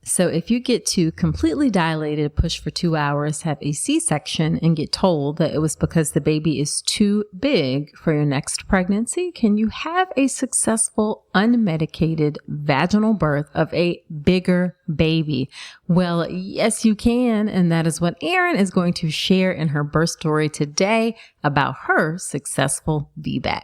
So if you get to completely dilated, push for 2 hours, have a C-section, and get told that it was because the baby is too big for your next pregnancy, can you have a successful, unmedicated vaginal birth of a bigger baby? Well, yes, you can. And that is what Erin is going to share in her birth story today about her successful VBAC.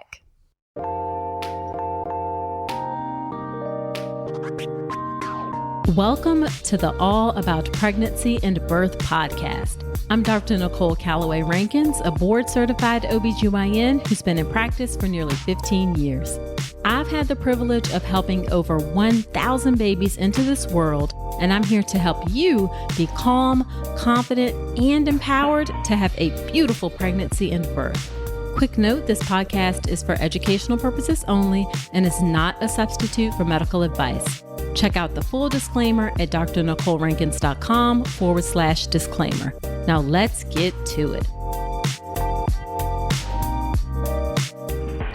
Welcome to the All About Pregnancy and Birth podcast. I'm Dr. Nicole Calloway Rankins, a board-certified OBGYN who's been in practice for nearly 15 years. I've had the privilege of helping over 1,000 babies into this world, and I'm here to help you be calm, confident, and empowered to have a beautiful pregnancy and birth. Quick note, this podcast is for educational purposes only and is not a substitute for medical advice. Check out the full disclaimer at drnicolerankins.com/disclaimer. Now let's get to it.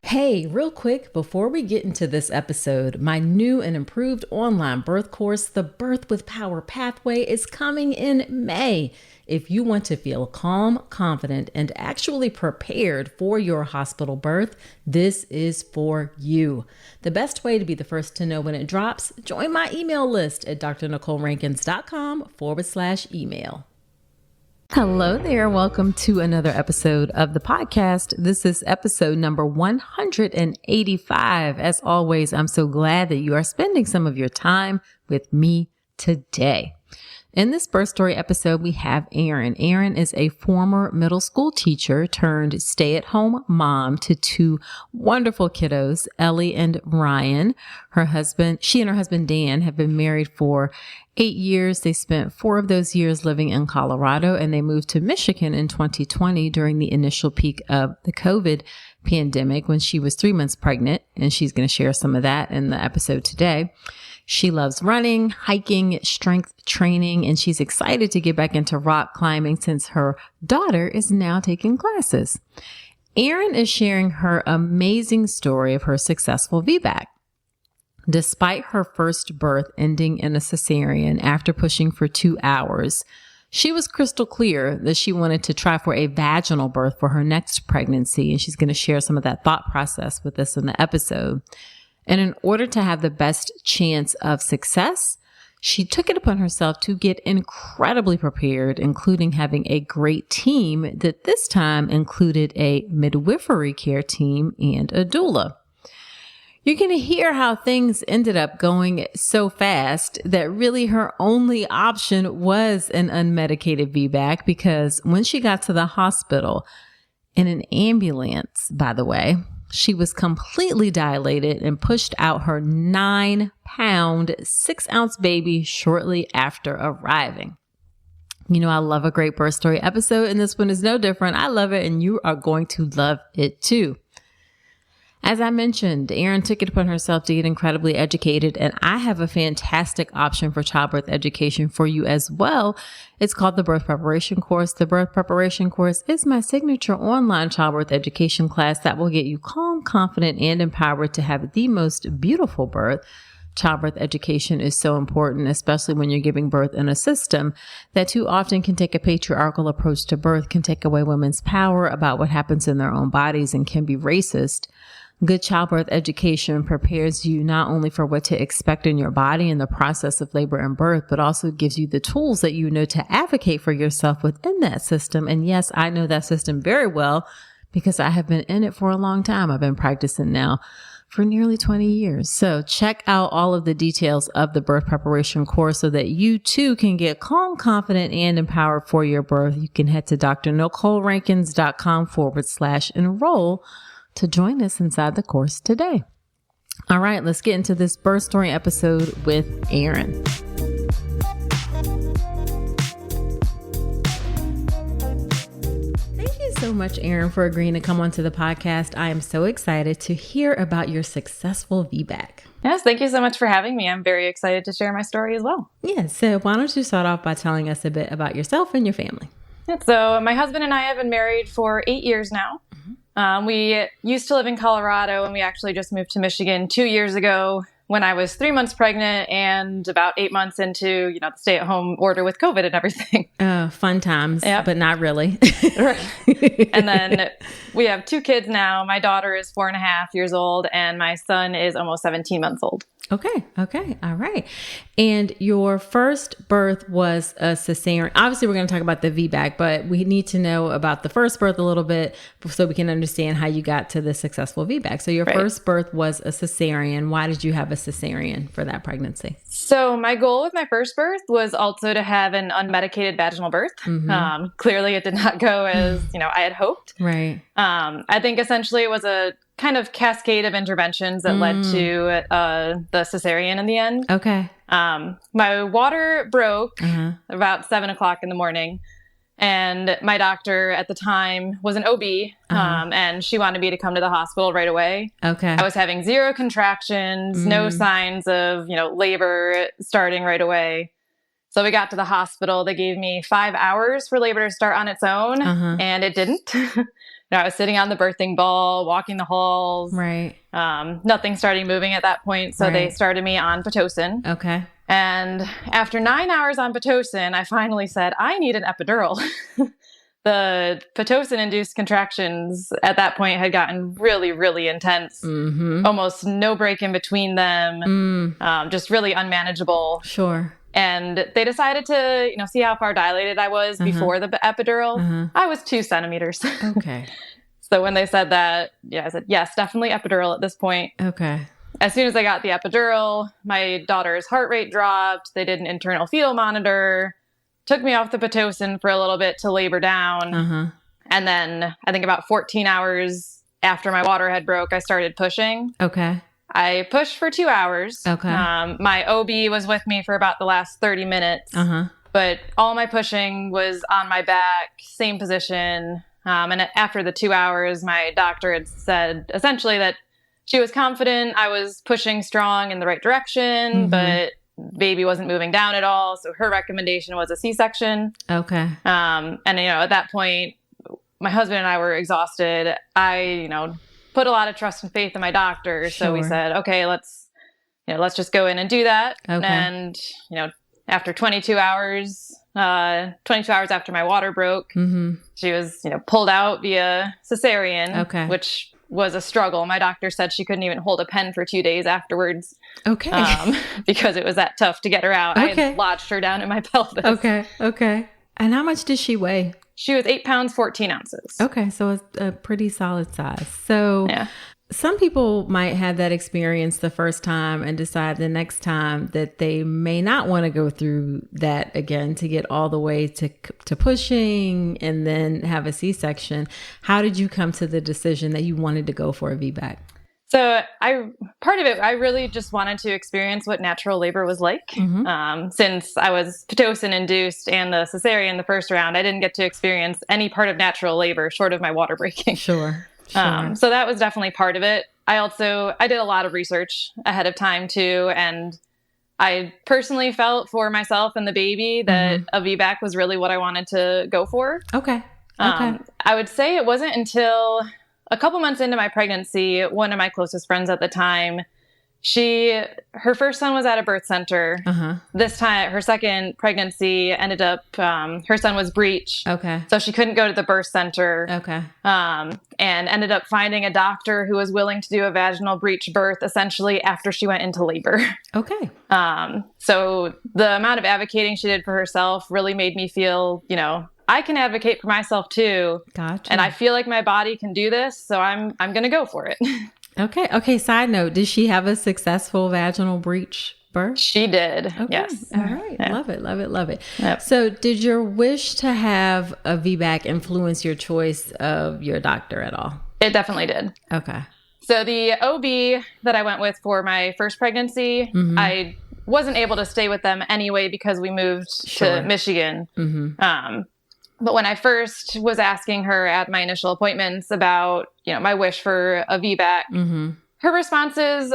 Hey, real quick, before we get into this episode, my new and improved online birth course, The Birth with Power Pathway, is coming in May. If you want to feel calm, confident, and actually prepared for your hospital birth, this is for you. The best way to be the first to know when it drops, join my email list at drnicolerankins.com/email. Hello there. Welcome to another episode of the podcast. This is episode number 185. As always, I'm so glad that you are spending some of your time with me today. In this birth story episode, we have Erin. Erin is a former middle school teacher turned stay-at-home mom to two wonderful kiddos, Ellie and Ryan. She and her husband, Dan, have been married for 8 years. They spent 4 of those years living in Colorado, and they moved to Michigan in 2020 during the initial peak of the COVID pandemic when she was 3 months pregnant, and she's going to share some of that in the episode today. She loves running, hiking, strength training, and she's excited to get back into rock climbing since her daughter is now taking classes. Erin is sharing her amazing story of her successful VBAC. Despite her first birth ending in a cesarean after pushing for 2 hours, she was crystal clear that she wanted to try for a vaginal birth for her next pregnancy, and she's going to share some of that thought process with us in the episode. And in order to have the best chance of success, she took it upon herself to get incredibly prepared, including having a great team that this time included a midwifery care team and a doula. You're going to hear how things ended up going so fast that really her only option was an unmedicated VBAC, because when she got to the hospital in an ambulance, by the way, she was completely dilated and pushed out her 9-pound, 6-ounce baby shortly after arriving. You know, I love a great birth story episode, and this one is no different. I love it, and you are going to love it too. As I mentioned, Erin took it upon herself to get incredibly educated, and I have a fantastic option for childbirth education for you as well. It's called the Birth Preparation Course. The Birth Preparation Course is my signature online childbirth education class that will get you calm, confident, and empowered to have the most beautiful birth. Childbirth education is so important, especially when you're giving birth in a system that too often can take a patriarchal approach to birth, can take away women's power about what happens in their own bodies, and can be racist. Good childbirth education prepares you not only for what to expect in your body in the process of labor and birth, but also gives you the tools that you know to advocate for yourself within that system. And yes, I know that system very well because I have been in it for a long time. I've been practicing now for nearly 20 years. So check out all of the details of the birth preparation course so that you too can get calm, confident, and empowered for your birth. You can head to drnicolerankins.com/enroll to join us inside the course today. All right, let's get into this birth story episode with Erin. Thank you so much, Erin, for agreeing to come onto the podcast. I am so excited to hear about your successful VBAC. Yes, thank you so much for having me. I'm very excited to share my story as well. Yeah, so why don't you start off by telling us a bit about yourself and your family? So my husband and I have been married for 8 years now. We used to live in Colorado, and we actually just moved to Michigan 2 years ago when I was 3 months pregnant and about 8 months into, the stay-at-home order with COVID and everything. Fun times, Yep. but not really. Right. And then we have 2 kids now. My daughter is 4.5 years old, and my son is almost 17 months old. Okay. All right. And your first birth was a cesarean. Obviously, we're going to talk about the VBAC, but we need to know about the first birth a little bit so we can understand how you got to the successful VBAC. So your first birth was a cesarean. Why did you have a cesarean for that pregnancy? So my goal with my first birth was also to have an unmedicated vaginal birth. Mm-hmm. Clearly, it did not go as, I had hoped. Right. I think essentially it was a kind of cascade of interventions that led to the cesarean in the end. Okay. My water broke about 7:00 in the morning, and my doctor at the time was an OB, and she wanted me to come to the hospital right away. Okay. I was having 0 contractions, no signs of, labor starting right away. So we got to the hospital. They gave me 5 hours for labor to start on its own, and it didn't. I was sitting on the birthing ball, walking the halls. Right. Nothing started moving at that point. So they started me on Pitocin. Okay. And after 9 hours on Pitocin, I finally said, I need an epidural. The Pitocin-induced contractions at that point had gotten really, really intense. Almost no break in between them. Just really unmanageable. Sure. And they decided to, see how far dilated I was before the epidural. I was 2 centimeters. Okay. So when they said that, I said, yes, definitely epidural at this point. Okay. As soon as I got the epidural, my daughter's heart rate dropped. They did an internal fetal monitor, took me off the Pitocin for a little bit to labor down. And then I think about 14 hours after my water had broke, I started pushing. Okay. I pushed for 2 hours. Okay. My OB was with me for about the last 30 minutes. But all my pushing was on my back, same position. And after the 2 hours, my doctor had said essentially that she was confident I was pushing strong in the right direction, but baby wasn't moving down at all. So her recommendation was a C-section. Okay. And, at that point, my husband and I were exhausted. I, put a lot of trust and faith in my doctor. Sure. So we said, okay, let's just go in and do that. Okay. And, after 22 hours after my water broke, she was, pulled out via cesarean, which was a struggle. My doctor said she couldn't even hold a pen for 2 days afterwards. Okay. Because it was that tough to get her out. I had lodged her down in my pelvis. Okay. And how much did she weigh? She was 8 pounds, 14 ounces. Okay. So it's a pretty solid size. So some people might have that experience the first time and decide the next time that they may not want to go through that again to get all the way to pushing and then have a C-section. How did you come to the decision that you wanted to go for a VBAC? So part of it, I really just wanted to experience what natural labor was like. Since I was Pitocin induced and the cesarean the first round, I didn't get to experience any part of natural labor short of my water breaking. Sure. So that was definitely part of it. I did a lot of research ahead of time too. And I personally felt for myself and the baby that a VBAC was really what I wanted to go for. Okay. I would say it wasn't until a couple months into my pregnancy, one of my closest friends at the time, her first son was at a birth center. This time, her second pregnancy ended up, her son was breech. Okay. So she couldn't go to the birth center. Okay. And ended up finding a doctor who was willing to do a vaginal breech birth essentially after she went into labor. Okay. So the amount of advocating she did for herself really made me feel, I can advocate for myself too. Gotcha. And I feel like my body can do this, so I'm going to go for it. Okay. Side note, did she have a successful vaginal breech birth? She did. Okay. Yes. All right. Yeah. Love it. Yep. So did your wish to have a VBAC influence your choice of your doctor at all? It definitely did. Okay. So the OB that I went with for my first pregnancy, I wasn't able to stay with them anyway because we moved to Michigan. But when I first was asking her at my initial appointments about, my wish for a VBAC, her responses,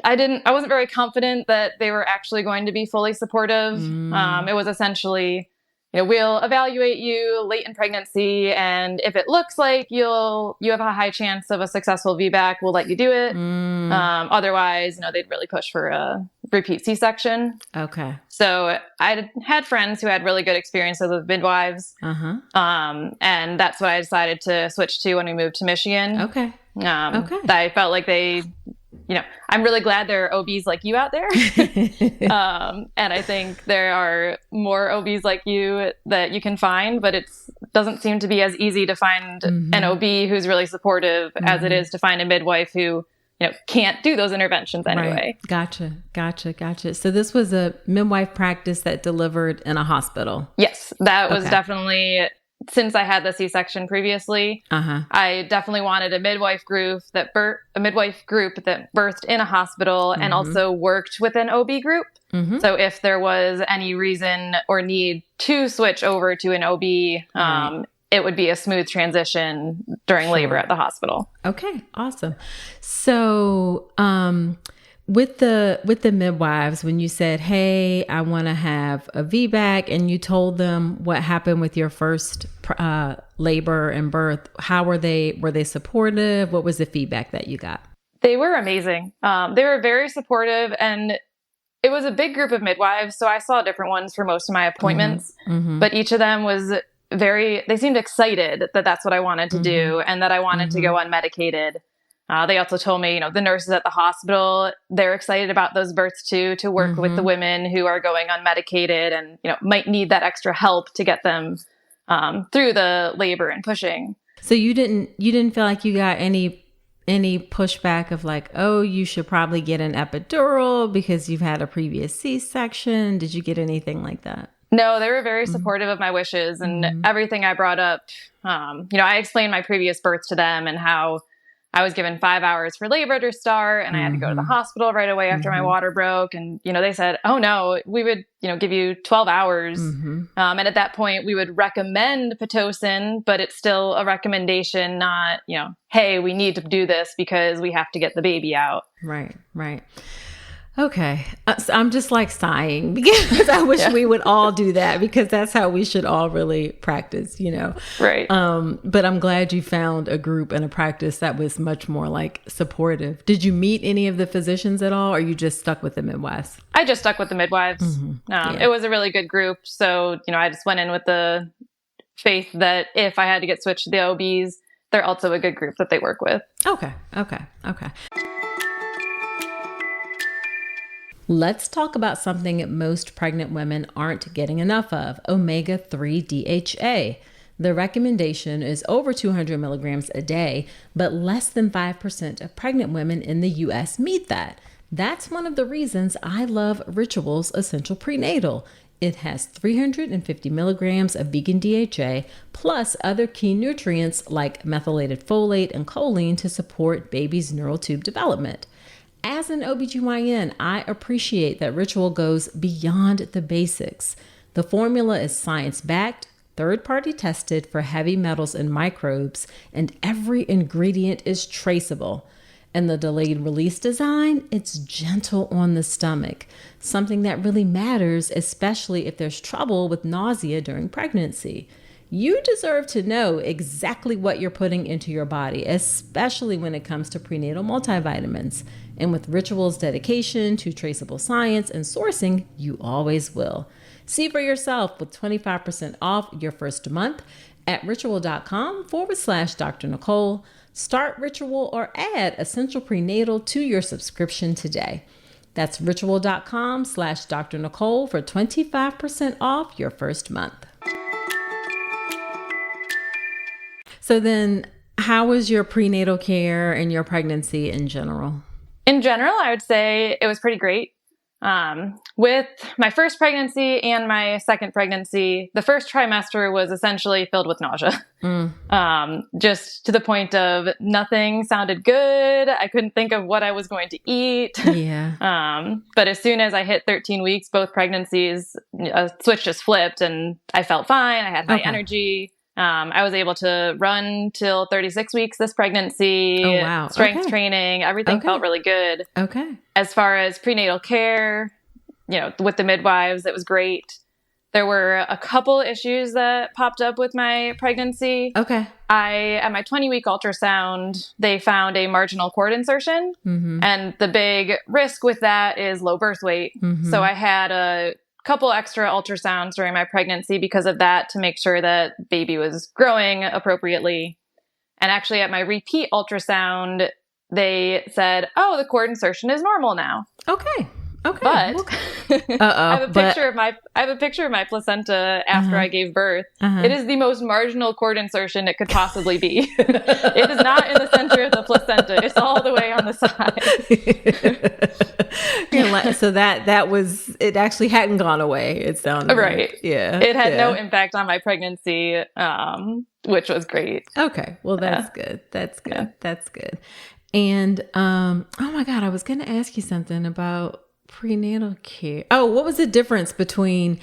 I wasn't very confident that they were actually going to be fully supportive. It was essentially, we'll evaluate you late in pregnancy, and if it looks like you have a high chance of a successful VBAC, we'll let you do it. Otherwise, they'd really push for a repeat C-section. Okay. So I had friends who had really good experiences with midwives. And that's what I decided to switch to when we moved to Michigan. Okay. I felt like I'm really glad there are OBs like you out there. And I think there are more OBs like you that you can find, but it doesn't seem to be as easy to find an OB who's really supportive as it is to find a midwife who, can't do those interventions anyway. Right. Gotcha. So this was a midwife practice that delivered in a hospital. Yes, that was definitely... Since I had the C-section previously, I definitely wanted a midwife group that birthed in a hospital and also worked with an OB group. So if there was any reason or need to switch over to an OB, it would be a smooth transition during labor at the hospital. Okay, awesome. So, with the midwives, when you said, "Hey, I want to have a VBAC," and you told them what happened with your first labor and birth, how were they? Were they supportive? What was the feedback that you got? They were amazing. They were very supportive, and it was a big group of midwives, so I saw different ones for most of my appointments. But each of them was they seemed excited that that's what I wanted to do and that I wanted to go unmedicated. They also told me, the nurses at the hospital, they're excited about those births too, to work with the women who are going unmedicated and, might need that extra help to get them through the labor and pushing. So you didn't feel like you got any pushback of like, oh, you should probably get an epidural because you've had a previous C-section? Did you get anything like that? No, they were very supportive of my wishes and everything I brought up. I explained my previous births to them and how I was given 5 hours for labor to start, and I had to go to the hospital right away after my water broke. And, they said, oh no, we would, give you 12 hours. And at that point we would recommend Pitocin, but it's still a recommendation, not, hey, we need to do this because we have to get the baby out. Right. Okay. So I'm just like sighing because I wish we would all do that, because that's how we should all really practice, Right. But I'm glad you found a group and a practice that was much more like supportive. Did you meet any of the physicians at all, or you just stuck with the midwives? I just stuck with the midwives. It was a really good group. So, I just went in with the faith that if I had to get switched to the OBs, they're also a good group that they work with. Okay. Let's talk about something most pregnant women aren't getting enough of: omega-3 DHA. The recommendation is over 200 milligrams a day, but less than 5% of pregnant women in the U.S. meet that. That's one of the reasons I love Ritual's Essential Prenatal. It has 350 milligrams of vegan DHA, plus other key nutrients like methylated folate and choline to support baby's neural tube development. As an OBGYN, I appreciate that Ritual goes beyond the basics. The formula is science-backed, third-party tested for heavy metals and microbes, and every ingredient is traceable. And the delayed release design, it's gentle on the stomach, something that really matters, especially if there's trouble with nausea during pregnancy. You deserve to know exactly what you're putting into your body, especially when it comes to prenatal multivitamins. And with Ritual's dedication to traceable science and sourcing, you always will. See for yourself with 25% off your first month at ritual.com/Dr. Nicole. Start Ritual or add Essential Prenatal to your subscription today. That's ritual.com/Dr. Nicole for 25% off your first month. So then, how was your prenatal care and your pregnancy in general? In general, I would say it was pretty great. With my first pregnancy and my second pregnancy, the first trimester was essentially filled with nausea. Just to the point of nothing sounded good. I couldn't think of what I was going to eat. But as soon as I hit 13 weeks, both pregnancies, a switch just flipped and I felt fine. I had high energy. I was able to run till 36 weeks this pregnancy. Oh, wow. Strength training, everything felt really good. Okay. As far as prenatal care, with the midwives, it was great. There were a couple issues that popped up with my pregnancy. Okay. At my 20-week ultrasound, they found a marginal cord insertion. And the big risk with that is low birth weight. So I had a couple extra ultrasounds during my pregnancy because of that to make sure that baby was growing appropriately. And actually at my repeat ultrasound, they said, oh, the cord insertion is normal now. Okay. But I have a picture of my placenta after I gave birth. It is the most marginal cord insertion it could possibly be. It is not in the center of the placenta. It's all the way on the side. So that was, it actually hadn't gone away. It sounded right. Like, yeah. It had no impact on my pregnancy, which was great. Okay. Well, that's good. That's good. Yeah. That's good. And, oh my God, I was going to ask you something about prenatal care. Oh, what was the difference between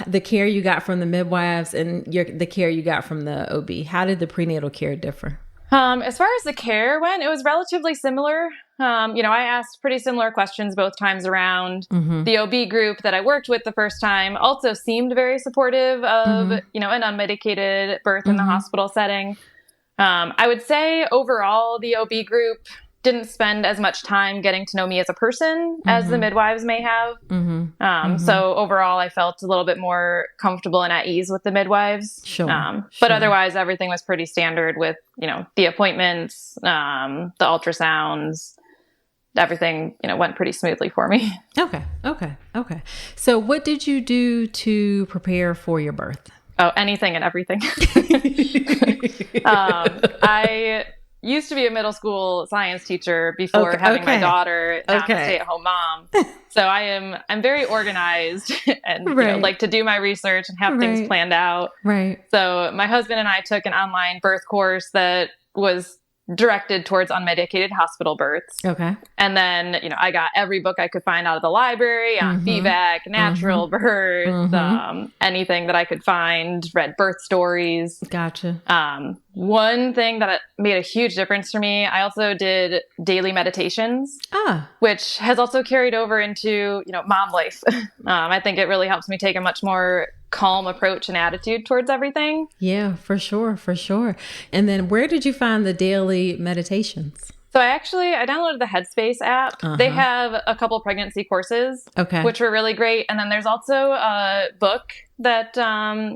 the care you got from the midwives and the care you got from the OB? How did the prenatal care differ? As far as the care went, it was relatively similar. I asked pretty similar questions both times around. The OB group that I worked with the first time also seemed very supportive of, an unmedicated birth in the hospital setting. I would say overall, the OB group didn't spend as much time getting to know me as a person as the midwives may have. So overall, I felt a little bit more comfortable and at ease with the midwives. But otherwise, everything was pretty standard with, the appointments, the ultrasounds, everything, went pretty smoothly for me. Okay. So what did you do to prepare for your birth? Oh, anything and everything. I used to be a middle school science teacher before having my daughter. Now I'm a stay-at-home mom. So I'm very organized and like to do my research and have things planned out. Right. So my husband and I took an online birth course that was directed towards unmedicated hospital births. Okay. And then, I got every book I could find out of the library on VBAC, natural birth, anything that I could find, read birth stories. Gotcha. One thing that made a huge difference for me, I also did daily meditations, which has also carried over into, mom life. I think it really helps me take a much more calm approach and attitude towards everything. Yeah, for sure. And then where did you find the daily meditations? So I downloaded the Headspace app. They have a couple pregnancy courses, which were really great. And then there's also a book that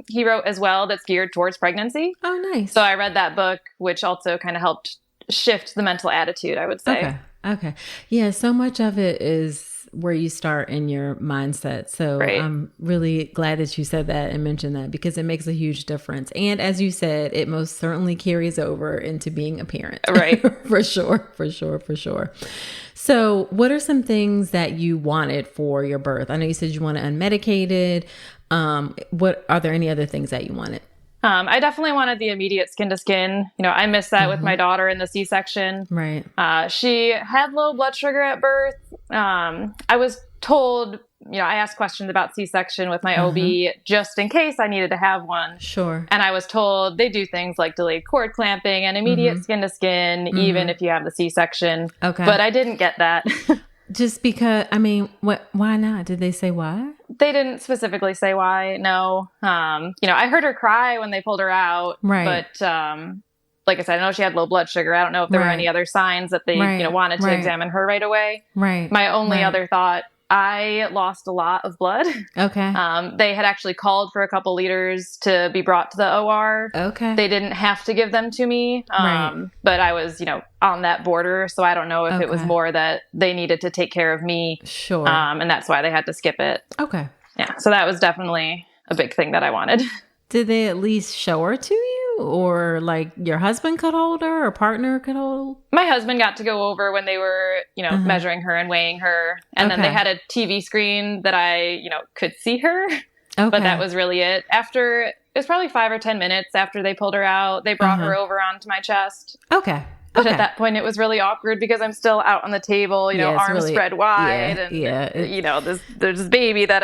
he wrote as well that's geared towards pregnancy. Oh, nice. So I read that book, which also kind of helped shift the mental attitude, I would say. Okay. Yeah, so much of it is where you start in your mindset. So I'm really glad that you said that and mentioned that because it makes a huge difference. And as you said, it most certainly carries over into being a parent. Right. For sure. So what are some things that you wanted for your birth? I know you said you wanted unmedicated. What are there any other things that you wanted? I definitely wanted the immediate skin to skin. I missed that with my daughter in the C-section. Right. She had low blood sugar at birth. I was told, I asked questions about C-section with my OB just in case I needed to have one. Sure. And I was told they do things like delayed cord clamping and immediate skin to skin, even if you have the C-section. Okay. But I didn't get that. Just because, why not? Did they say why? They didn't specifically say why, no. I heard her cry when they pulled her out. Right. But, like I said, I know she had low blood sugar. I don't know if there were any other signs that they, wanted to examine her right away. Right. My only other thought, I lost a lot of blood. Okay. They had actually called for a couple liters to be brought to the OR. Okay. They didn't have to give them to me. But I was, on that border. So I don't know if it was more that they needed to take care of me. Sure. And that's why they had to skip it. Okay. Yeah. So that was definitely a big thing that I wanted. Did they at least show her to you? Or like your husband could hold her or partner could hold? My husband got to go over when they were, measuring her and weighing her. And then they had a TV screen that I, could see her. Okay. But that was really it. It was probably 5 or 10 minutes after they pulled her out, they brought her over onto my chest. Okay. But at that point, it was really awkward because I'm still out on the table, arms really, spread wide. There's this baby that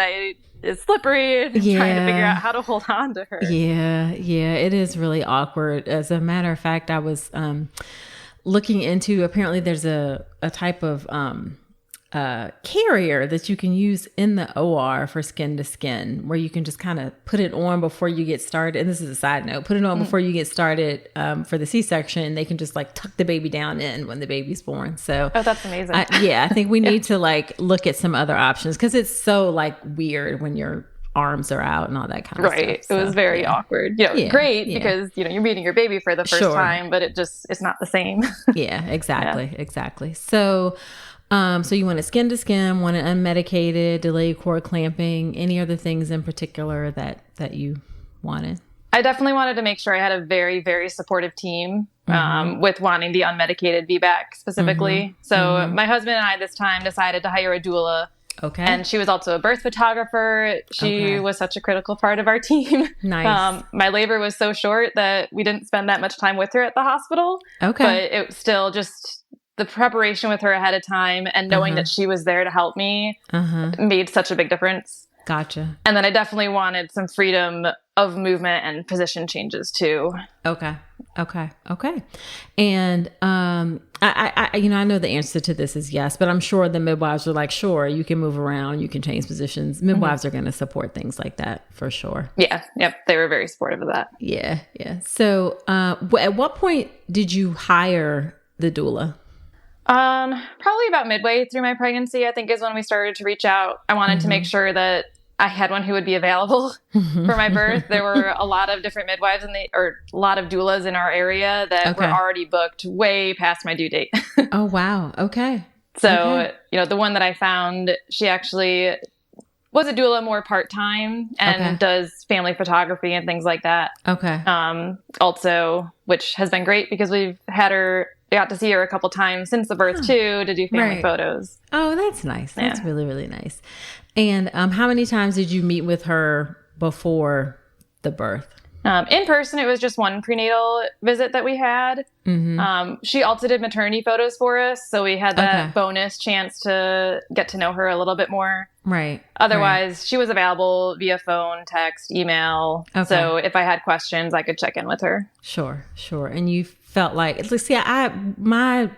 is slippery and trying to figure out how to hold on to her. Yeah, it is really awkward. As a matter of fact, I was looking into, apparently there's a type of carrier that you can use in the OR for skin to skin, where you can just kind of put it on before you get started. And this is a side note, put it on before you get started for the C-section. They can just like tuck the baby down in when the baby's born. So, oh, that's amazing. I think we need to like look at some other options, because it's so like weird when your arms are out and all that kind of stuff. Right. It was very awkward. Great because, you're meeting your baby for the first time, but it's not the same. Yeah, exactly. Exactly. So, so you wanted skin to skin, wanted unmedicated, delayed cord clamping, any other things in particular that you wanted? I definitely wanted to make sure I had a very, very supportive team with wanting the unmedicated VBAC specifically. So my husband and I this time decided to hire a doula. Okay. And she was also a birth photographer. She was such a critical part of our team. Nice. My labor was so short that we didn't spend that much time with her at the hospital. Okay. But it was still just the preparation with her ahead of time and knowing that she was there to help me made such a big difference. Gotcha. And then I definitely wanted some freedom of movement and position changes too. Okay. And I know the answer to this is yes, but I'm sure the midwives are like, sure, you can move around, you can change positions. Midwives are going to support things like that for sure. Yeah. Yep. They were very supportive of that. Yeah. So at what point did you hire the doula? Probably about midway through my pregnancy, I think, is when we started to reach out. I wanted to make sure that I had one who would be available for my birth. There were a lot of different midwives or a lot of doulas in our area that were already booked way past my due date. Oh, wow. Okay. So, the one that I found, she actually was a doula more part-time and does family photography and things like that. Okay. Also, which has been great because we got to see her a couple times since the birth too, to do family photos. Oh, that's nice. That's really, really nice. And how many times did you meet with her before the birth? In person, it was just one prenatal visit that we had. She also did maternity photos for us, so we had that bonus chance to get to know her a little bit more. Right. Otherwise, she was available via phone, text, email. So if I had questions, I could check in with her. Sure. And you felt like, my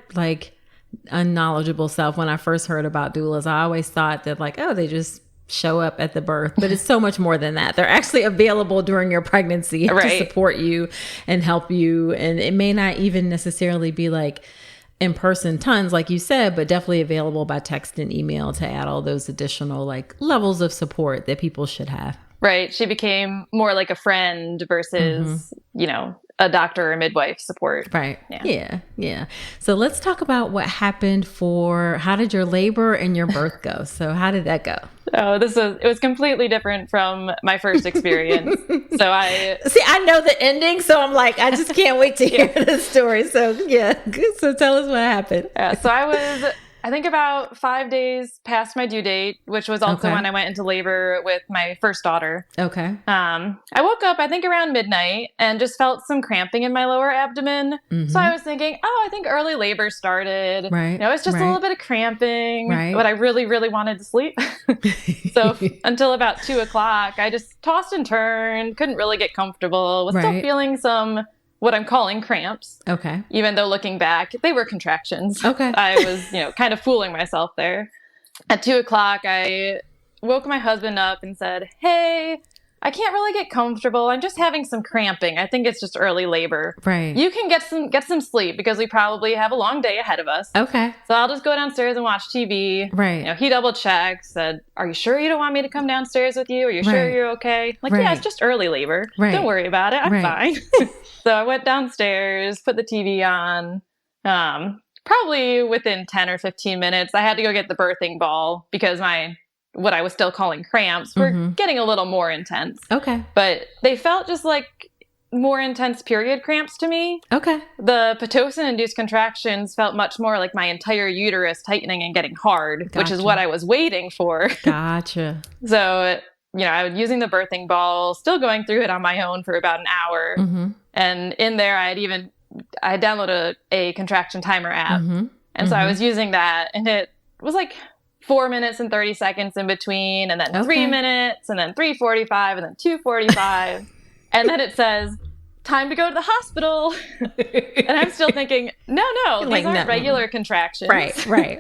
unknowledgeable self, when I first heard about doulas, I always thought that they just show up at the birth, but it's so much more than that. They're actually available during your pregnancy to support you and help you. And it may not even necessarily be in person tons, like you said, but definitely available by text and email to add all those additional levels of support that people should have. Right. She became more like a friend versus, a doctor or midwife support. Right. Yeah. So let's talk about what happened how did your labor and your birth go? So how did that go? Oh, it was completely different from my first experience. So I know the ending, so I'm I just can't wait to hear the story. So so tell us what happened. So I was, I think, about 5 days past my due date, which was also when I went into labor with my first daughter. Okay. I woke up, I think, around midnight and just felt some cramping in my lower abdomen. So I was thinking, I think early labor started. Right. It's just a little bit of cramping, but I really, really wanted to sleep. So until about 2:00, I just tossed and turned, couldn't really get comfortable, was still feeling some what I'm calling cramps. Okay. Even though looking back, they were contractions. Okay. I was, kind of fooling myself there. At 2:00, I woke my husband up and said, "Hey, I can't really get comfortable. I'm just having some cramping. I think it's just early labor. Right. You can get some sleep because we probably have a long day ahead of us." Okay. So I'll just go downstairs and watch TV. Right. He double checked, said, "Are you sure you don't want me to come downstairs with you? Are you sure you're okay?" Yeah, it's just early labor. Right. Don't worry about it. I'm fine. So I went downstairs, put the TV on. Probably within 10 or 15 minutes, I had to go get the birthing ball because what I was still calling cramps were getting a little more intense. Okay. But they felt just like more intense period cramps to me. Okay. The Pitocin-induced contractions felt much more like my entire uterus tightening and getting hard, which is what I was waiting for. Gotcha. So, I was using the birthing ball, still going through it on my own for about an hour. And in there, I had downloaded a contraction timer app. And so I was using that, and it was 4 minutes and 30 seconds in between, and then 3 minutes, and then 3:45, and then 2:45. And then it says time to go to the hospital. And I'm still thinking, no, these aren't regular contractions. Right.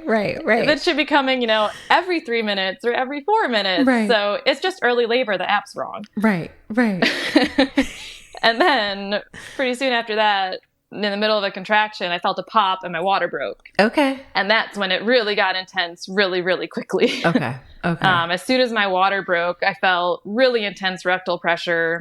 That should be coming, every 3 minutes or every 4 minutes. Right. So it's just early labor. The app's wrong. Right. And then pretty soon after that, in the middle of a contraction, I felt a pop and my water broke. Okay. And that's when it really got intense really, really quickly. Okay. As soon as my water broke, I felt really intense rectal pressure.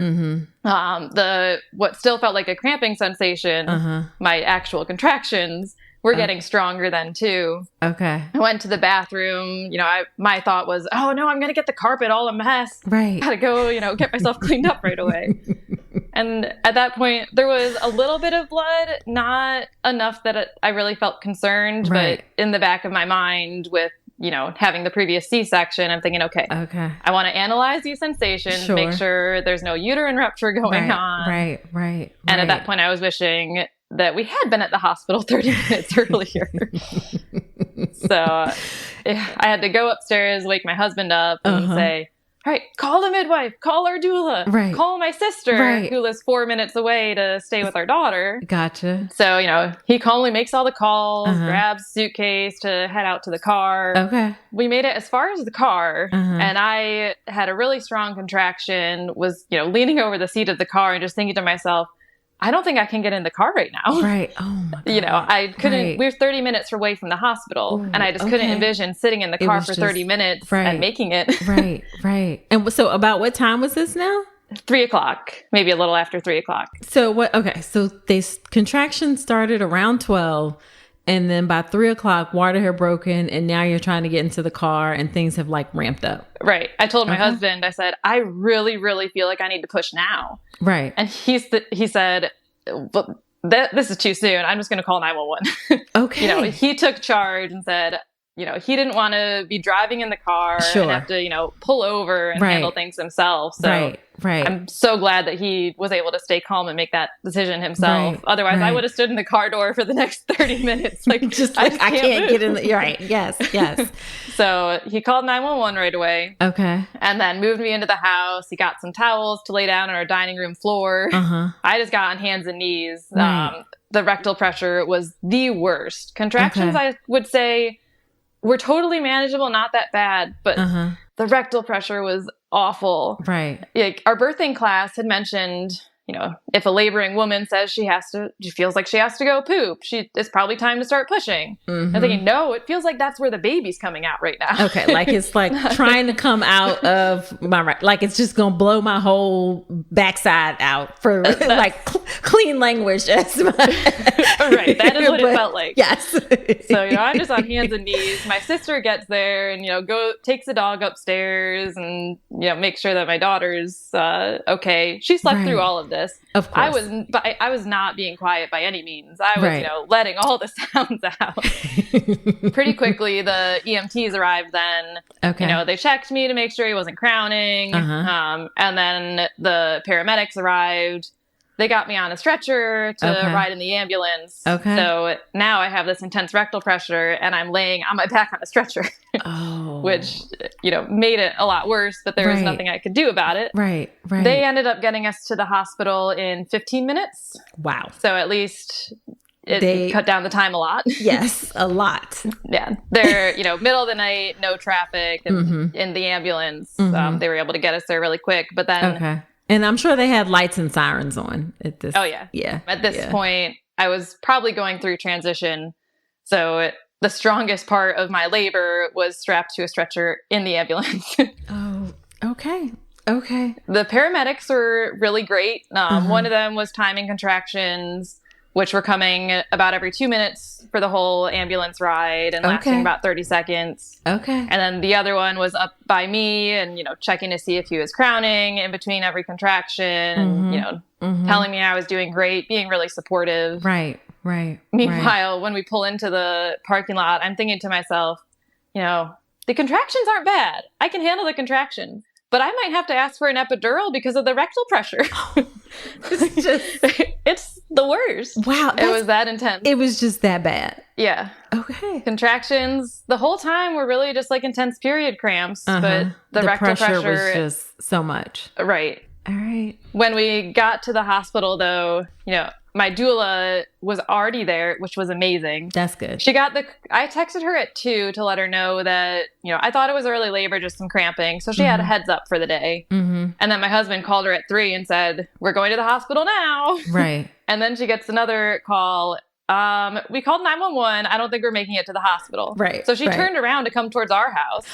What still felt like a cramping sensation, my actual contractions were getting stronger then too. Okay. I went to the bathroom. My thought was, oh no, I'm going to get the carpet all a mess. Right. Gotta go, get myself cleaned up right away. And at that point, there was a little bit of blood, not enough that I really felt concerned. Right. But in the back of my mind with, having the previous C-section, I'm thinking, okay. I want to analyze these sensations, make sure there's no uterine rupture going on. Right. And at that point, I was wishing that we had been at the hospital 30 minutes earlier. So I had to go upstairs, wake my husband up and say, all right, call the midwife, call our doula, call my sister who lives 4 minutes away to stay with our daughter. Gotcha. So, he calmly makes all the calls, grabs suitcase to head out to the car. Okay. We made it as far as the car and I had a really strong contraction, was, leaning over the seat of the car and just thinking to myself, I don't think I can get in the car right now. Right. Oh my God. I couldn't, we were 30 minutes away from the hospital and I just couldn't envision sitting in the car for 30 minutes and making it. Right. And so about what time was this now? 3:00, maybe a little after 3:00. So so contractions started around 12 and then by 3:00, water had broken and now you're trying to get into the car and things have ramped up. Right. I told my husband, I said, I really, really feel like I need to push now. Right. And he said, well, this is too soon. I'm just going to call 911. Okay. He took charge and said, he didn't want to be driving in the car and have to, pull over and handle things himself. So Right. I'm so glad that he was able to stay calm and make that decision himself. Otherwise, I would have stood in the car door for the next 30 minutes. I can't get in. Right. Yes. So he called 911 right away. Okay. And then moved me into the house. He got some towels to lay down on our dining room floor. I just got on hands and knees. The rectal pressure was the worst. Contractions, I would say, were totally manageable, not that bad, but the rectal pressure was awful. Right. Our birthing class had mentioned, if a laboring woman says she feels like she has to go poop, it's probably time to start pushing. I'm thinking, no, it feels like that's where the baby's coming out right now. Okay. It's trying to come out of my, it's just going to blow my whole backside out for clean language. Right. That is what it felt like. Yes. So, I'm just on hands and knees. My sister gets there and, takes the dog upstairs and, makes sure that my daughter's okay. She slept through all of this. Of course. I was not being quiet by any means. I was, letting all the sounds out. Pretty quickly, the EMTs arrived then. Okay. They checked me to make sure he wasn't crowning. And then the paramedics arrived. They got me on a stretcher to ride in the ambulance. Okay. So now I have this intense rectal pressure and I'm laying on my back on a stretcher, which, made it a lot worse, but there was nothing I could do about it. Right. They ended up getting us to the hospital in 15 minutes. Wow. So at least they cut down the time a lot. Yes, a lot. Yeah. They're, middle of the night, no traffic and in the ambulance. They were able to get us there really quick, but then... And I'm sure they had lights and sirens on at this. Oh, yeah. Yeah. At this point, I was probably going through transition. So the strongest part of my labor was strapped to a stretcher in the ambulance. Oh, okay. The paramedics were really great. One of them was timing contractions, which were coming about every 2 minutes for the whole ambulance ride and lasting about 30 seconds. Okay. And then the other one was up by me and, checking to see if he was crowning in between every contraction, telling me I was doing great, being really supportive. Right. Meanwhile, when we pull into the parking lot, I'm thinking to myself, the contractions aren't bad. I can handle the contractions. But I might have to ask for an epidural because of the rectal pressure. It's the worst. Wow. It was that intense. It was just that bad. Yeah. Okay. Contractions the whole time were really just intense period cramps, but the rectal pressure was just so much. Right. All right. When we got to the hospital, though, my doula was already there, which was amazing. That's good. I texted her at 2 to let her know that, I thought it was early labor, just some cramping. So she had a heads up for the day. Mm-hmm. And then my husband called her at 3 and said, we're going to the hospital now. Right. And then she gets another call. We called 911. I don't think we're making it to the hospital. Right. So she turned around to come towards our house.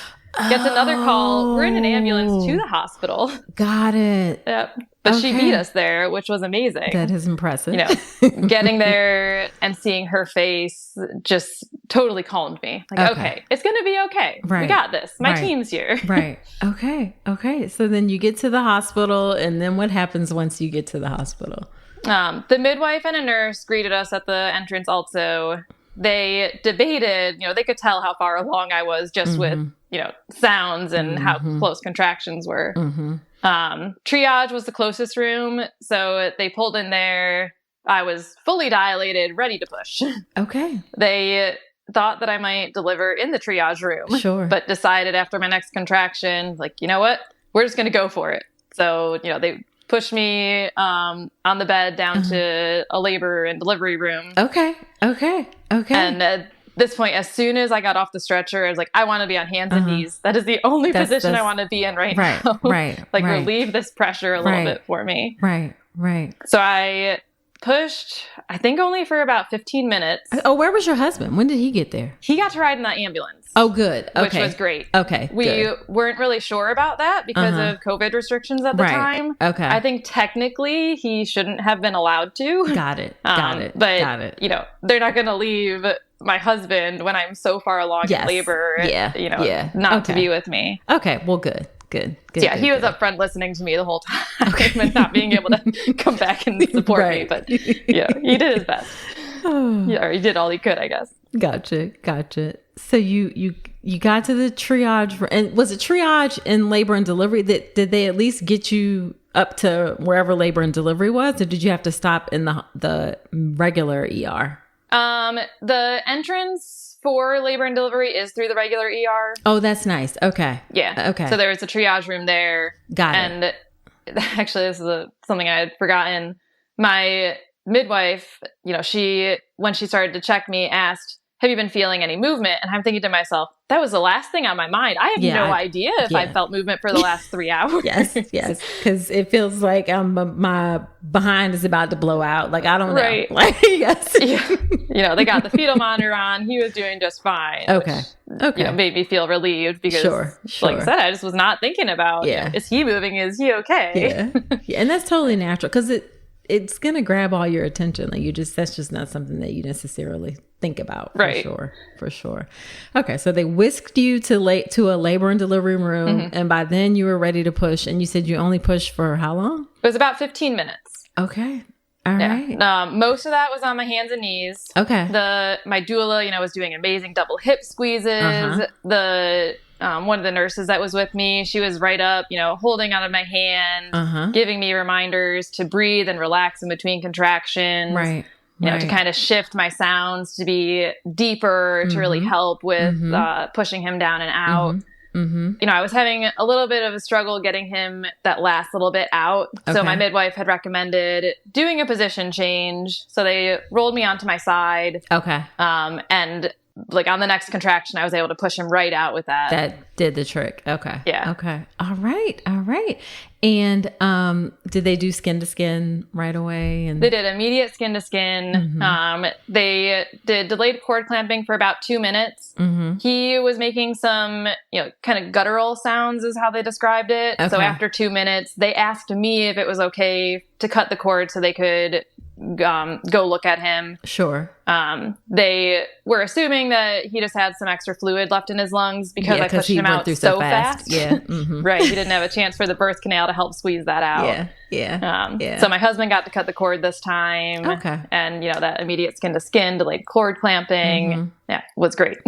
Gets another call. We're in an ambulance to the hospital. Got it. Yep. But she beat us there, which was amazing. That is impressive. Getting there and seeing her face just totally calmed me. Like, okay, it's going to be okay. Right. We got this. My team's here. Right. Okay. So then you get to the hospital, and then what happens once you get to the hospital? The midwife and a nurse greeted us at the entrance also. They debated, they could tell how far along I was just with, sounds and how close contractions were. Triage was the closest room. So they pulled in there. I was fully dilated, ready to push. Okay. They thought that I might deliver in the triage room. Sure. But decided after my next contraction, like, you know what? We're just going to go for it. So, they pushed me on the bed down to a labor and delivery room. Okay. And at this point, as soon as I got off the stretcher, I was like, I want to be on hands and knees. That is the only position I want to be in right now. Right. Relieve this pressure a little bit for me. Right. So I pushed, I think only for about 15 minutes. Oh, where was your husband? When did he get there? He got to ride in that ambulance. Oh, good. Okay. Which was great. Okay. We weren't really sure about that because of COVID restrictions at the time. Okay. I think technically he shouldn't have been allowed to. Got it. But, they're not going to leave my husband when I'm so far along in labor, not to be with me. Okay. Well, good. He was up front listening to me the whole time and not being able to come back and support me. But he did his best. Or he did all he could, I guess. Gotcha. So you got to the triage, and was it triage in labor and delivery? Did they at least get you up to wherever labor and delivery was, or did you have to stop in the regular ER? The entrance for labor and delivery is through the regular ER. Oh, that's nice. Okay. Yeah. Okay. So there was a triage room there. Got it. And actually, this is something I had forgotten. My midwife, when she started to check me, asked, have you been feeling any movement? And I'm thinking to myself, that was the last thing on my mind. I have no idea if I felt movement for the last 3 hours. Yes. Because it feels like my behind is about to blow out. Like, I don't know. Right. Like, yes. They got the fetal monitor on. He was doing just fine. Okay. Which, made me feel relieved because, like I said, I just was not thinking about, is he moving? Is he okay? Yeah. And that's totally natural because it's going to grab all your attention. Like that's just not something that you necessarily think about. For sure. Okay. So they whisked you to a labor and delivery room. And by then you were ready to push. And you said you only pushed for how long? It was about 15 minutes. Okay. All right. Most of that was on my hands and knees. Okay. My doula, was doing amazing double hip squeezes. One of the nurses that was with me, she was right up, holding onto my hand, giving me reminders to breathe and relax in between contractions. Right. To kind of shift my sounds to be deeper, to really help with pushing him down and out. I was having a little bit of a struggle getting him that last little bit out. Okay. So my midwife had recommended doing a position change. So they rolled me onto my side. Okay. And like on the next contraction, I was able to push him right out with that. That did the trick. Okay. Yeah. Okay. All right. And did they do skin to skin right away? And they did immediate skin to skin. They did delayed cord clamping for about 2 minutes. He was making some, kind of guttural sounds is how they described it. Okay. So after 2 minutes, they asked me if it was okay to cut the cord so they could go look at him. Sure. They were assuming that he just had some extra fluid left in his lungs because I pushed him out so fast. Yeah. Right. He didn't have a chance for the birth canal to help squeeze that out. Yeah. So my husband got to cut the cord this time. Okay. And, that immediate skin to skin, delayed cord clamping. Yeah, was great.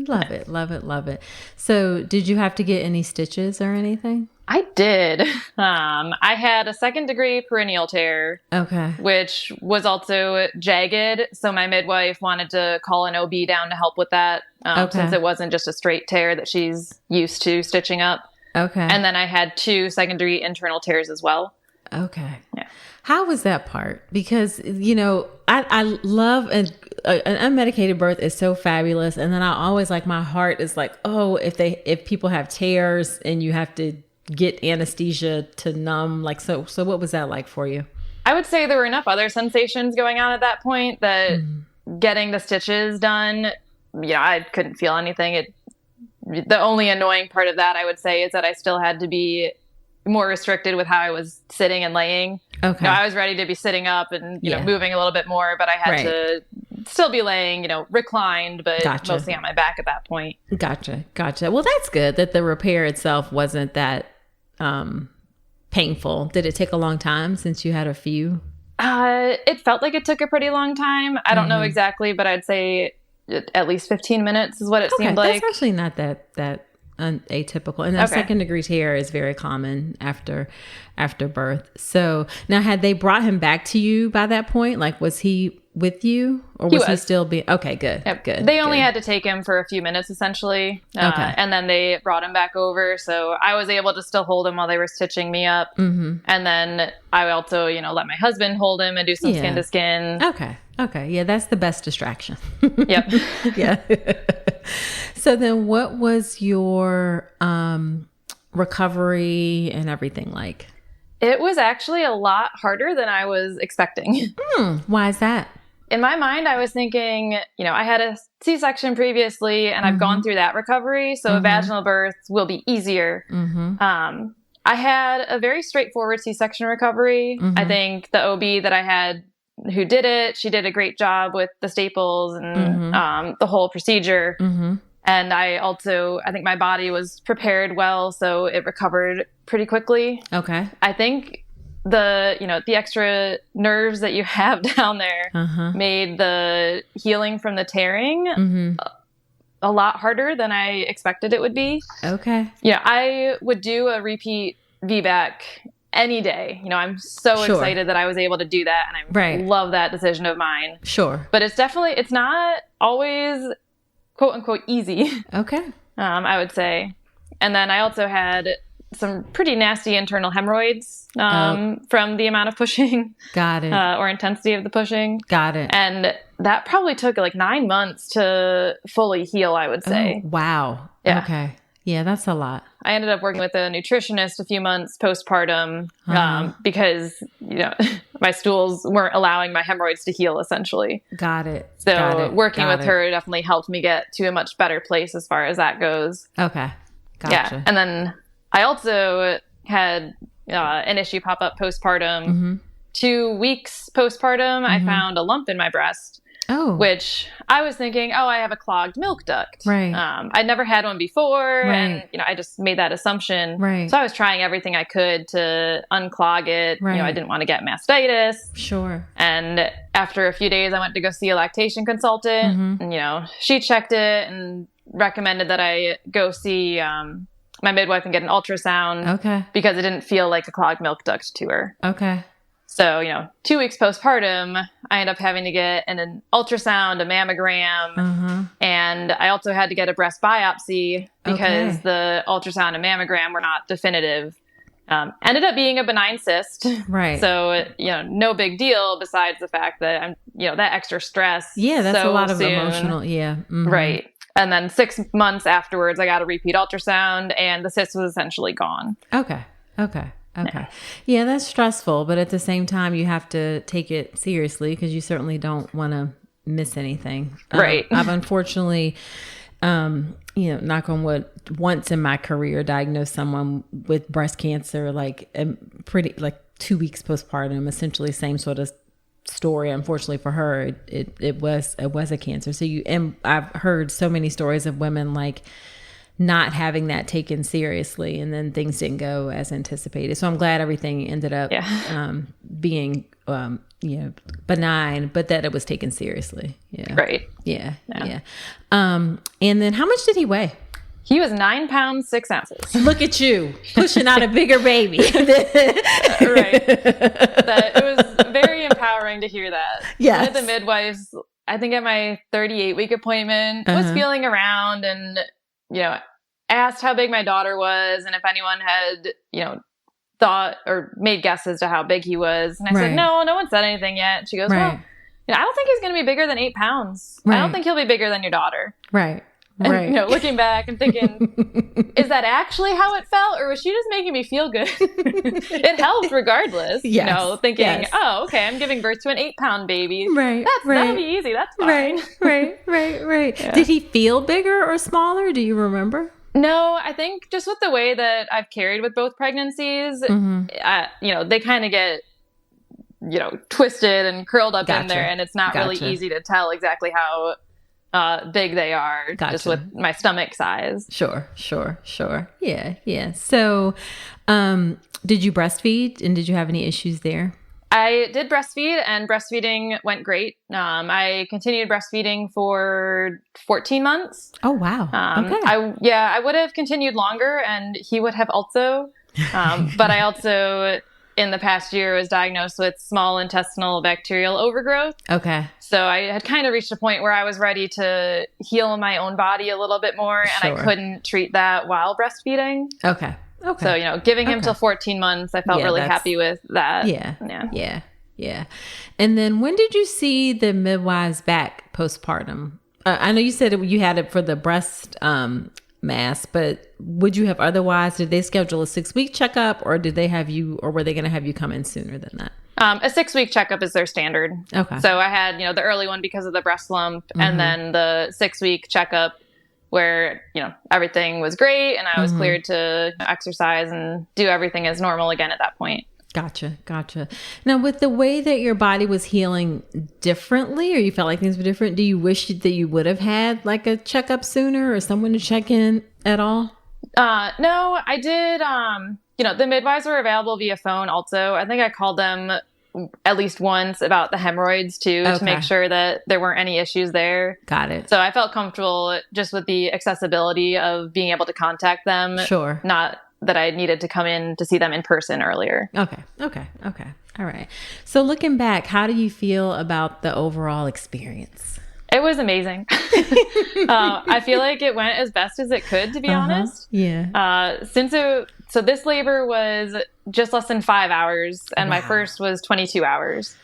Love it. So did you have to get any stitches or anything? I did. I had a 2nd-degree perineal tear. Okay. Which was also jagged. So my midwife wanted to call an OB down to help with that. Since it wasn't just a straight tear that she's used to stitching up. Okay. And then I had 2 2nd-degree internal tears as well. Okay. Yeah. How was that part? Because, I love an unmedicated birth is so fabulous. And then I always my heart is oh, if people have tears and you have to get anesthesia to numb, so what was that like for you? I would say there were enough other sensations going on at that point that getting the stitches done, I couldn't feel anything. The only annoying part of that, I would say, is that I still had to be more restricted with how I was sitting and laying. Okay. I was ready to be sitting up and, moving a little bit more, but I had to still be laying, reclined, but mostly on my back at that point. Gotcha. Well, that's good that the repair itself wasn't that painful. Did it take a long time since you had a few? It felt like it took a pretty long time. I don't know exactly, but I'd say at least 15 minutes is what it seemed like. That's actually not that atypical. And that second degree tear is very common after birth. So now, had they brought him back to you by that point? Was he with you, or was he still being? Okay, good. Yep. Good. They only had to take him for a few minutes, essentially. And then they brought him back over. So I was able to still hold him while they were stitching me up. Mm-hmm. And then I also, let my husband hold him and do some skin to skin. Okay. Yeah, that's the best distraction. Yep. Yeah. So then what was your recovery and everything like? It was actually a lot harder than I was expecting. Why is that? In my mind, I was thinking, I had a C-section previously and I've gone through that recovery. So a vaginal birth will be easier. I had a very straightforward C-section recovery. I think the OB that I had who did it, she did a great job with the staples and the whole procedure. And I think my body was prepared well, so it recovered pretty quickly. Okay. I think the extra nerves that you have down there made the healing from the tearing a lot harder than I expected it would be. Okay. I would do a repeat VBAC any day. I'm so excited that I was able to do that, and I love that decision of mine. Sure. But it's not always quote unquote easy. Okay. I would say. And then I also had some pretty nasty internal hemorrhoids from the amount of pushing. Got it. Or intensity of the pushing. Got it. And that probably took 9 months to fully heal, I would say. Oh, wow. Yeah. Okay. Yeah, that's a lot. I ended up working with a nutritionist a few months postpartum because, my stools weren't allowing my hemorrhoids to heal, essentially. Got it. So working with her definitely helped me get to a much better place as far as that goes. Okay. Gotcha. Yeah. And then I also had an issue pop up postpartum. 2 weeks postpartum, I found a lump in my breast. Oh. Which I was thinking, I have a clogged milk duct. Right. I'd never had one before. Right. And, I just made that assumption. Right. So I was trying everything I could to unclog it. Right. I didn't want to get mastitis. Sure. And after a few days, I went to go see a lactation consultant. And, she checked it and recommended that I go see my midwife and get an ultrasound. Okay. Because it didn't feel like a clogged milk duct to her. Okay. So, 2 weeks postpartum, I ended up having to get an ultrasound, a mammogram, and I also had to get a breast biopsy because the ultrasound and mammogram were not definitive. Ended up being a benign cyst. Right. So, no big deal besides the fact that I'm, that extra stress. Yeah, that's a lot of emotional. Yeah. Right. And then 6 months afterwards, I got a repeat ultrasound and the cyst was essentially gone. Okay. Yeah, that's stressful, but at the same time, you have to take it seriously because you certainly don't want to miss anything. Right. I've unfortunately, knock on wood, once in my career diagnosed someone with breast cancer, 2 weeks postpartum, essentially same sort of story. Unfortunately for her, it was a cancer. So I've heard so many stories of women not having that taken seriously, and then things didn't go as anticipated. So I'm glad everything ended up being, benign, but that it was taken seriously. Yeah. Right. Yeah. And then how much did he weigh? He was 9 pounds, 6 ounces. Look at you pushing out a bigger baby. Right. It was very empowering to hear that. Yeah. One of the midwives, I think at my 38-week appointment, was feeling around and, asked how big my daughter was and if anyone had, thought or made guesses to how big he was. And I said, no one said anything yet. And she goes, well, I don't think he's going to be bigger than 8 pounds. I don't think he'll be bigger than your daughter. Right. And, looking back and thinking, is that actually how it felt? Or was she just making me feel good? It helped regardless. Yes. Thinking, oh, okay, I'm giving birth to an 8-pound baby. Right. That'll be easy. That's fine. Right. Yeah. Did he feel bigger or smaller? Do you remember? No, I think just with the way that I've carried with both pregnancies, they kind of get, twisted and curled up in there. And it's not really easy to tell exactly how big they are just with my stomach size. Sure. Yeah. So, did you breastfeed and did you have any issues there? I did breastfeed and breastfeeding went great. I continued breastfeeding for 14 months. Oh, wow. Okay. I would have continued longer and he would have also, but I also in the past year was diagnosed with small intestinal bacterial overgrowth. Okay. So I had kind of reached a point where I was ready to heal my own body a little bit more and I couldn't treat that while breastfeeding. Okay. So, giving him till 14 months, I felt really happy with that. Yeah. And then when did you see the midwives back postpartum? I know you said you had it for the breast mass, but would you have otherwise? Did they schedule a 6-week checkup or did they have you, or were they going to have you come in sooner than that? A 6-week checkup is their standard. Okay. So I had, the early one because of the breast lump and then the 6-week checkup where, everything was great and I was cleared to exercise and do everything as normal again at that point. Gotcha. Now, with the way that your body was healing differently, or you felt like things were different, do you wish that you would have had like a checkup sooner or someone to check in at all? No, I did. The midwives were available via phone also. I think I called them at least once about the hemorrhoids too, to make sure that there weren't any issues there. Got it. So I felt comfortable just with the accessibility of being able to contact them. Sure. Not that I needed to come in to see them in person earlier. Okay. All right. So looking back, how do you feel about the overall experience? It was amazing. I feel like it went as best as it could, to be honest. Yeah. So this labor was just less than 5 hours, and my first was 22 hours.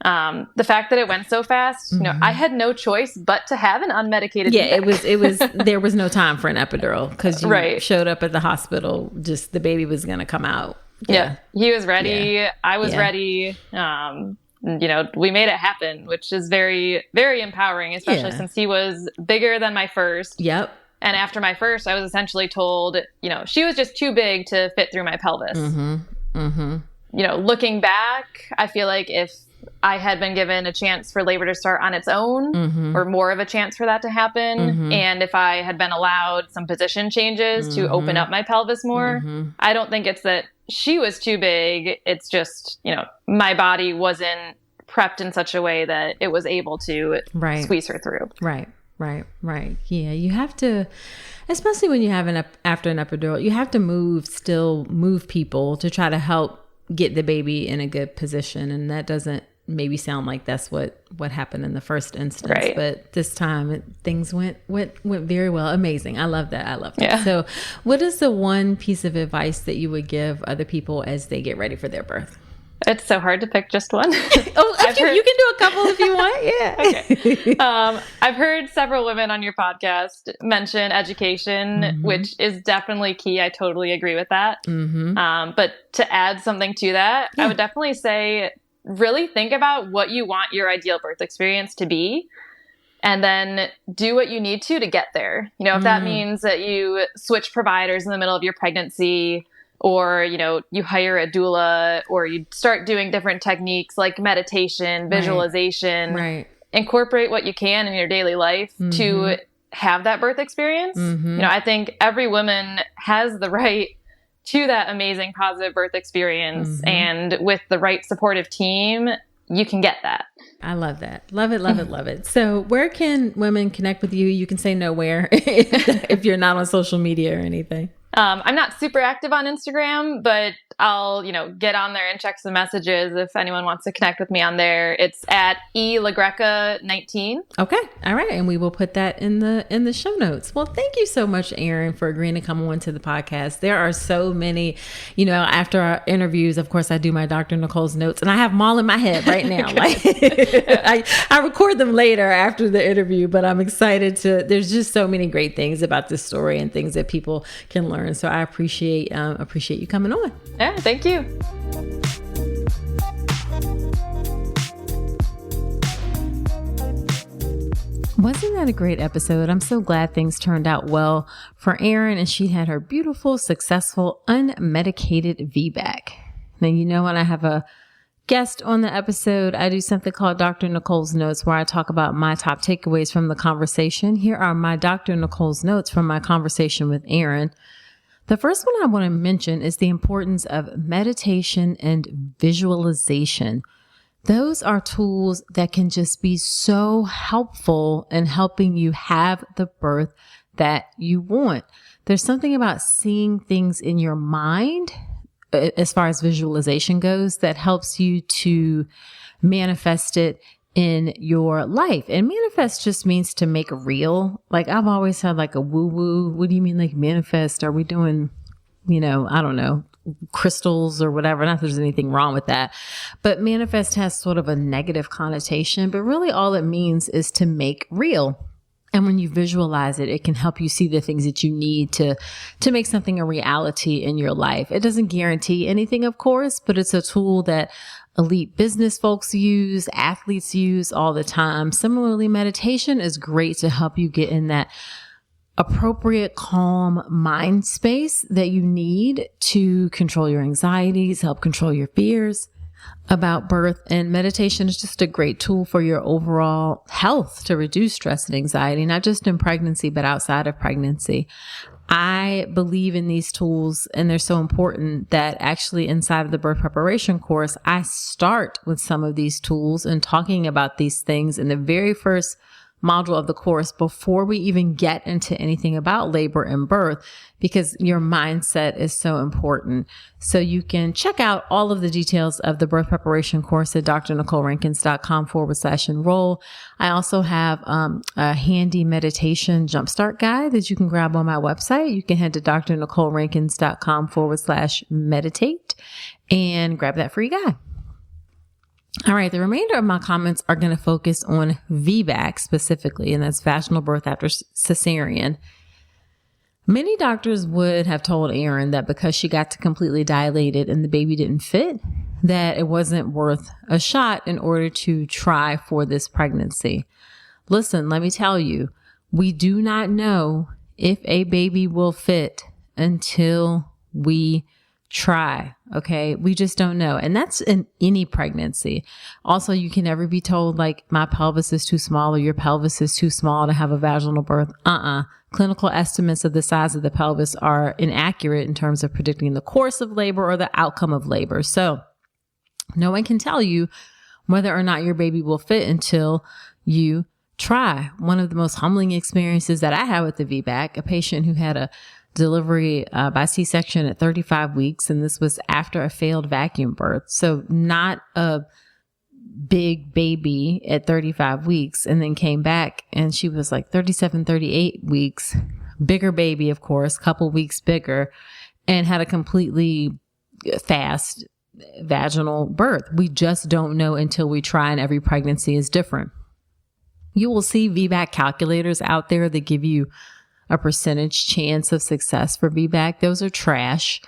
The fact that it went so fast, I had no choice but to have an unmedicated. Yeah, it was. There was no time for an epidural because you showed up at the hospital. Just the baby was going to come out. Yeah, he was ready. Yeah. I was ready. We made it happen, which is very, very empowering, especially since he was bigger than my first. Yep. And after my first, I was essentially told, she was just too big to fit through my pelvis. Looking back, I feel like if I had been given a chance for labor to start on its own, or more of a chance for that to happen, and if I had been allowed some position changes to open up my pelvis more, I don't think it's that she was too big. It's just, my body wasn't prepped in such a way that it was able to squeeze her through. Right. Yeah, you have to, especially when you have after an epidural, you have to move people to try to help get the baby in a good position. And that doesn't maybe sound like that's what happened in the first instance, right. But this time things went very well. Amazing. I love that. Yeah. So what is the one piece of advice that you would give other people as they get ready for their birth? It's so hard to pick just one. You can do a couple if you want. Yeah. Okay. I've heard several women on your podcast mention education, which is definitely key. I totally agree with that. But to add something to that, I would definitely say really think about what you want your ideal birth experience to be. And then do what you need to get there. If that means that you switch providers in the middle of your pregnancy, or, you hire a doula, or you start doing different techniques like meditation, visualization, incorporate what you can in your daily life to have that birth experience. I think every woman has the right to that amazing positive birth experience. And with the right supportive team, you can get that. I love that. Love it. So where can women connect with you? You can say nowhere if you're not on social media or anything. I'm not super active on Instagram, but I'll, get on there and check some messages if anyone wants to connect with me on there. It's at eLagreca19. Okay. All right. And we will put that in the show notes. Well, thank you so much, Erin, for agreeing to come on to the podcast. There are so many, after our interviews, of course, I do my Dr. Nicole's notes, and I have them all in my head right now. Like I record them later after the interview, but I'm excited there's just so many great things about this story and things that people can learn. So I appreciate you coming on. Yeah, thank you. Wasn't that a great episode? I'm so glad things turned out well for Erin, and she had her beautiful, successful, unmedicated VBAC. Now, when I have a guest on the episode, I do something called Dr. Nicole's Notes, where I talk about my top takeaways from the conversation. Here are my Dr. Nicole's Notes from my conversation with Erin. The first one I want to mention is the importance of meditation and visualization. Those are tools that can just be so helpful in helping you have the birth that you want. There's something about seeing things in your mind, as far as visualization goes, that helps you to manifest it in your life. And manifest just means to make real. Like, I've always had like a woo-woo. What do you mean, like, manifest? Are we doing, I don't know, crystals or whatever? Not that there's anything wrong with that. But manifest has sort of a negative connotation, but really all it means is to make real. And when you visualize it, it can help you see the things that you need to make something a reality in your life. It doesn't guarantee anything, of course, but it's a tool that elite business folks use, athletes use all the time. Similarly, meditation is great to help you get in that appropriate, calm mind space that you need to control your anxieties, help control your fears about birth. And meditation is just a great tool for your overall health to reduce stress and anxiety, not just in pregnancy, but outside of pregnancy. I believe in these tools, and they're so important that actually inside of the birth preparation course, I start with some of these tools and talking about these things in the very first module of the course before we even get into anything about labor and birth, because your mindset is so important. So you can check out all of the details of the birth preparation course at drnicolerankins.com/enroll. I also have a handy meditation jumpstart guide that you can grab on my website. You can head to drnicolerankins.com/meditate and grab that free guide. All right. The remainder of my comments are going to focus on VBAC specifically, and that's vaginal birth after cesarean. Many doctors would have told Erin that because she got to completely dilated and the baby didn't fit, that it wasn't worth a shot in order to try for this pregnancy. Listen, let me tell you, we do not know if a baby will fit until we try. Okay. We just don't know. And that's in any pregnancy. Also, you can never be told like my pelvis is too small or your pelvis is too small to have a vaginal birth. Clinical estimates of the size of the pelvis are inaccurate in terms of predicting the course of labor or the outcome of labor. So no one can tell you whether or not your baby will fit until you try. One of the most humbling experiences that I had with the VBAC, a patient who had a delivery by C-section at 35 weeks. And this was after a failed vacuum birth. So not a big baby at 35 weeks, and then came back and she was like 37, 38 weeks, bigger baby, of course, couple weeks bigger, and had a completely fast vaginal birth. We just don't know until we try, and every pregnancy is different. You will see VBAC calculators out there that give you a percentage chance of success for VBAC. Those are trash,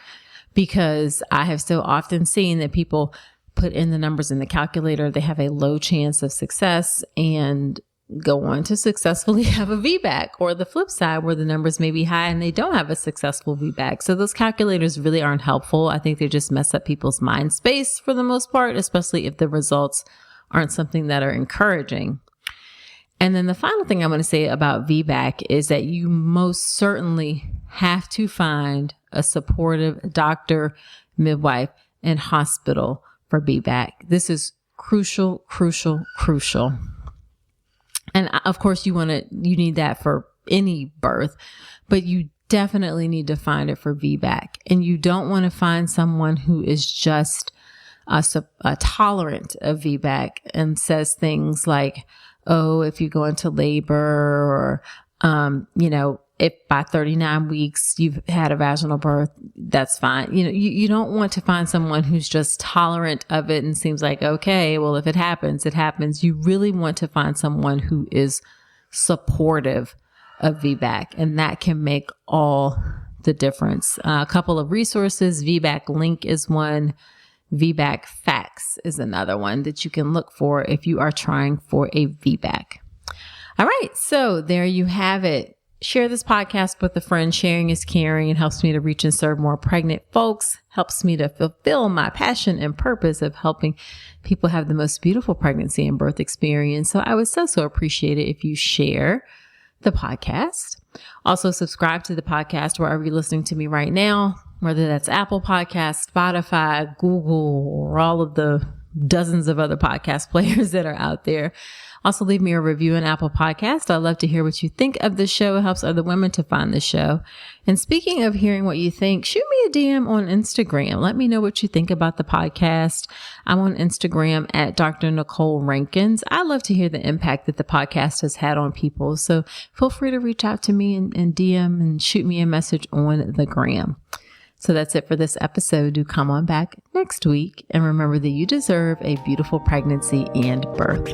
because I have so often seen that people put in the numbers in the calculator, they have a low chance of success and go on to successfully have a VBAC, or the flip side where the numbers may be high and they don't have a successful VBAC. So those calculators really aren't helpful. I think they just mess up people's mind space for the most part, especially if the results aren't something that are encouraging. And then the final thing I want to say about VBAC is that you most certainly have to find a supportive doctor, midwife, and hospital for VBAC. This is crucial, crucial, crucial. And of course you need that for any birth, but you definitely need to find it for VBAC. And you don't want to find someone who is just tolerant of VBAC and says things like, oh, if you go into labor, or, if by 39 weeks you've had a vaginal birth, that's fine. You don't want to find someone who's just tolerant of it and seems like, okay, well, if it happens, it happens. You really want to find someone who is supportive of VBAC, and that can make all the difference. A couple of resources, VBAC Link is one. VBAC Facts is another one that you can look for if you are trying for a VBAC. All right. So there you have it. Share this podcast with a friend. Sharing is caring. It helps me to reach and serve more pregnant folks, helps me to fulfill my passion and purpose of helping people have the most beautiful pregnancy and birth experience. So I would so appreciate it if you share the podcast. Also subscribe to the podcast wherever you're listening to me right now, whether that's Apple Podcasts, Spotify, Google, or all of the dozens of other podcast players that are out there. Also leave me a review on Apple Podcast. I'd love to hear what you think of the show. It helps other women to find the show. And speaking of hearing what you think, shoot me a DM on Instagram. Let me know what you think about the podcast. I'm on Instagram at Dr. Nicole Rankins. I love to hear the impact that the podcast has had on people. So feel free to reach out to me and DM and shoot me a message on the gram. So that's it for this episode. Do come on back next week. And remember that you deserve a beautiful pregnancy and birth.